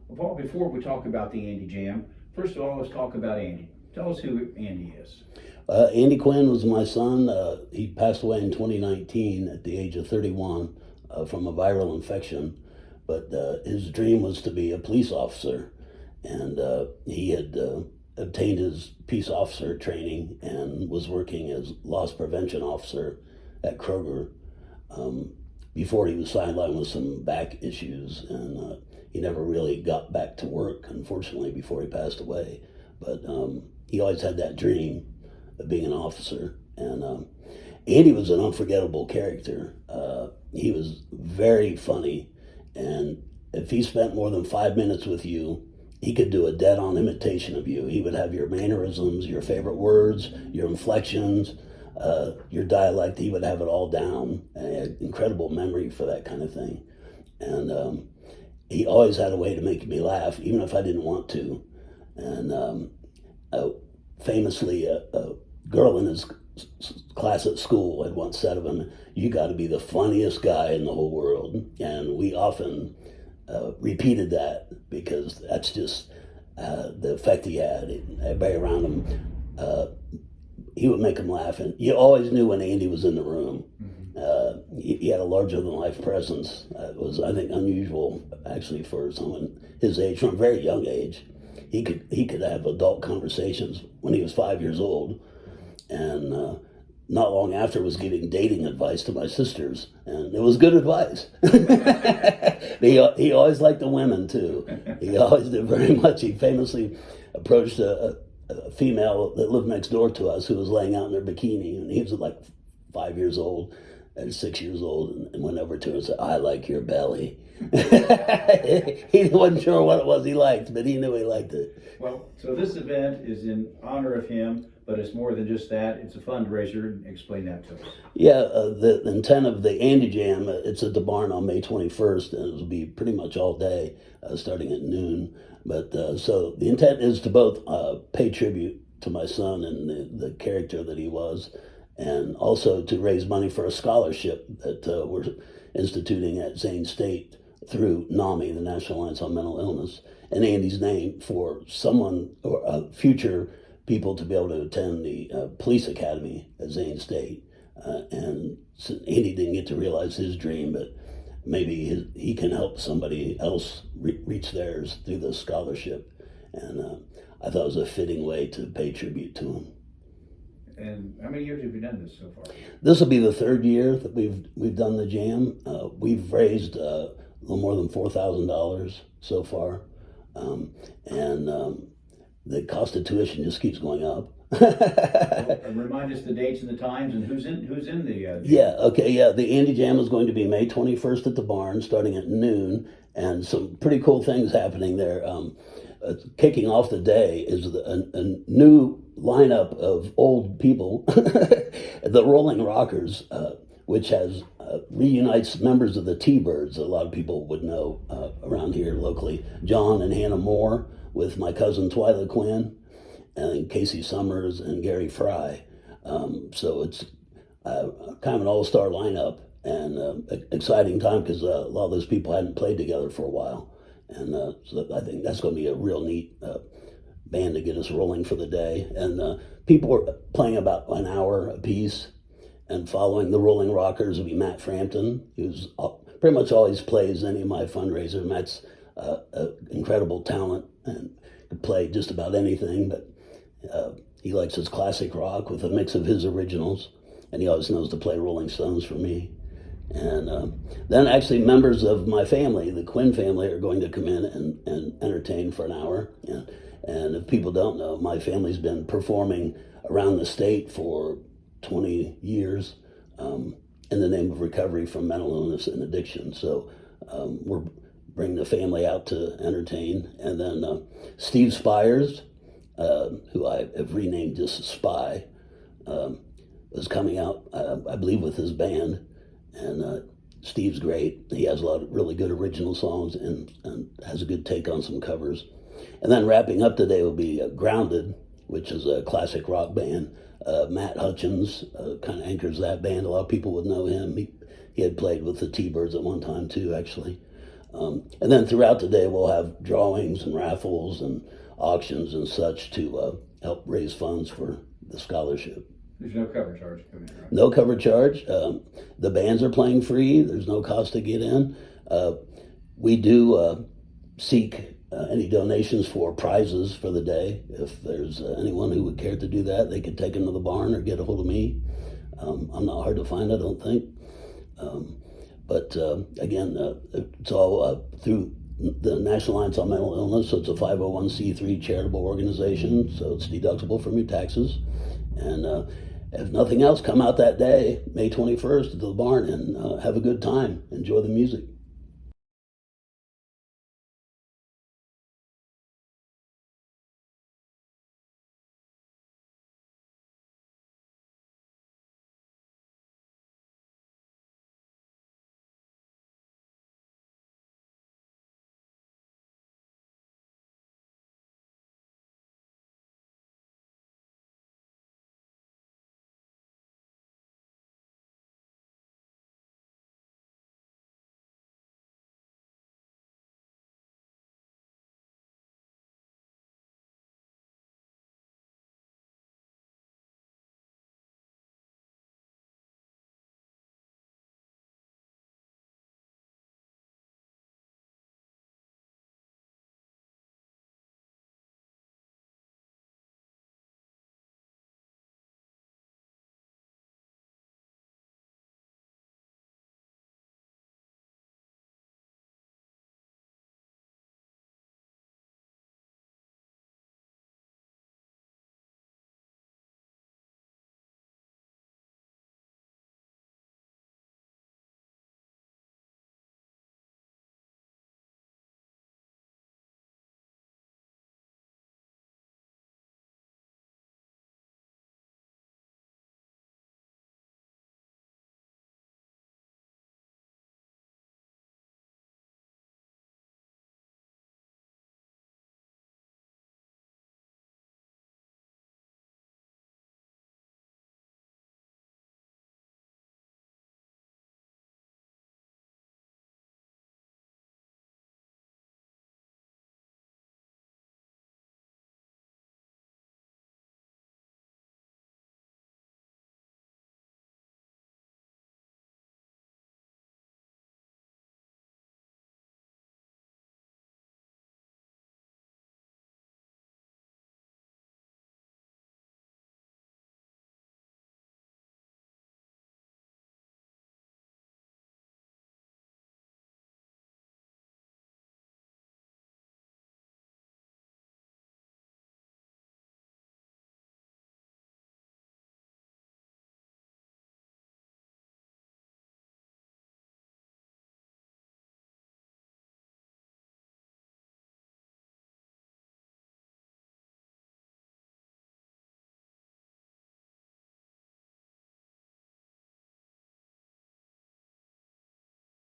Well, before we talk about the Andy Jam, first of all, let's talk about Andy. Tell us who Andy is. Andy Quinn was my son. He passed away in 2019 at the age of 31 from a viral infection. But his dream was to be a police officer. And he had obtained his peace officer training and was working as loss prevention officer at Kroger before he was sidelined with some back issues. And he never really got back to work, unfortunately, before he passed away. But he always had that dream of being an officer. And Andy was an unforgettable character. He was very funny. And if he spent more than 5 minutes with you, he could do a dead-on imitation of you. He would have your mannerisms, your favorite words, your inflections, your dialect. He would have it all down. And he had incredible memory for that kind of thing. And he always had a way to make me laugh, even if I didn't want to. And famously, a girl in his class at school had once said of him, "You got to be the funniest guy in the whole world." And we often repeated that because that's just the effect he had. Everybody around him, he would make them laugh. And you always knew when Andy was in the room. He had a larger-than-life presence. It was, I think, unusual, actually, for someone his age, from a very young age. He could have adult conversations when he was 5 years old. And not long after was giving dating advice to my sisters, and it was good advice. He always liked the women too. He always did very much. He famously approached a female that lived next door to us who was laying out in her bikini, and he was like 5 years old and 6 years old, and went over to her and said, "I like your belly." He wasn't sure what it was he liked, but he knew he liked it. Well, so this event is in honor of him, but it's more than just that. It's a fundraiser. Explain that to us. Yeah, the intent of the Andy Jam, it's at the barn on May 21st, and it'll be pretty much all day, starting at noon. But so the intent is to both pay tribute to my son and the character that he was, and also to raise money for a scholarship that we're instituting at Zane State through NAMI, the National Alliance on Mental Illness, in Andy's name, for someone or future people to be able to attend the police academy at Zane State. And Andy didn't get to realize his dream, but maybe he can help somebody else reach theirs through the scholarship. And I thought it was a fitting way to pay tribute to him. And how many years have you done this so far? This will be the third year that we've done the jam. We've raised a little more than $4,000 so far, and the cost of tuition just keeps going up. Well, remind us the dates and the times and who's in the jam. Yeah, okay, yeah. The Andy Jam is going to be May 21st at the barn, starting at noon, and some pretty cool things happening there. Kicking off the day is a new lineup of old people, the Rolling Rockers, which has reunites members of the T-Birds that a lot of people would know around here locally. John and Hannah Moore with my cousin Twyla Quinn, and Casey Summers and Gary Fry. So it's kind of an all-star lineup, and exciting time because a lot of those people hadn't played together for a while. And so I think that's going to be a real neat band to get us rolling for the day. And people are playing about an hour a piece. And following the Rolling Rockers will be Matt Frampton, who's pretty much always plays any of my fundraisers. Matt's incredible talent and could play just about anything, but he likes his classic rock with a mix of his originals. And he always knows to play Rolling Stones for me. And then actually members of my family, the Quinn family, are going to come in and entertain for an hour. And if people don't know, my family's been performing around the state for 20 years in the name of recovery from mental illness and addiction. So we're bringing the family out to entertain. And then Steve Spires, who I have renamed just Spy, is coming out, I believe, with his band. And Steve's great. He has a lot of really good original songs and has a good take on some covers. And then wrapping up today will be Grounded, which is a classic rock band. Matt Hutchins kind of anchors that band. A lot of people would know him. He had played with the T-Birds at one time too, actually. And then throughout the day, we'll have drawings and raffles and auctions and such to help raise funds for the scholarship. There's no cover charge coming in, right? No cover charge. The bands are playing free. There's no cost to get in. We do seek any donations for prizes for the day. If there's anyone who would care to do that, they could take them to the barn or get a hold of me. I'm not hard to find, I don't think. But again, it's all through the National Alliance on Mental Illness, so it's a 501c3 charitable organization, so it's deductible from your taxes. And if nothing else, come out that day, May 21st, to the barn and have a good time. Enjoy the music.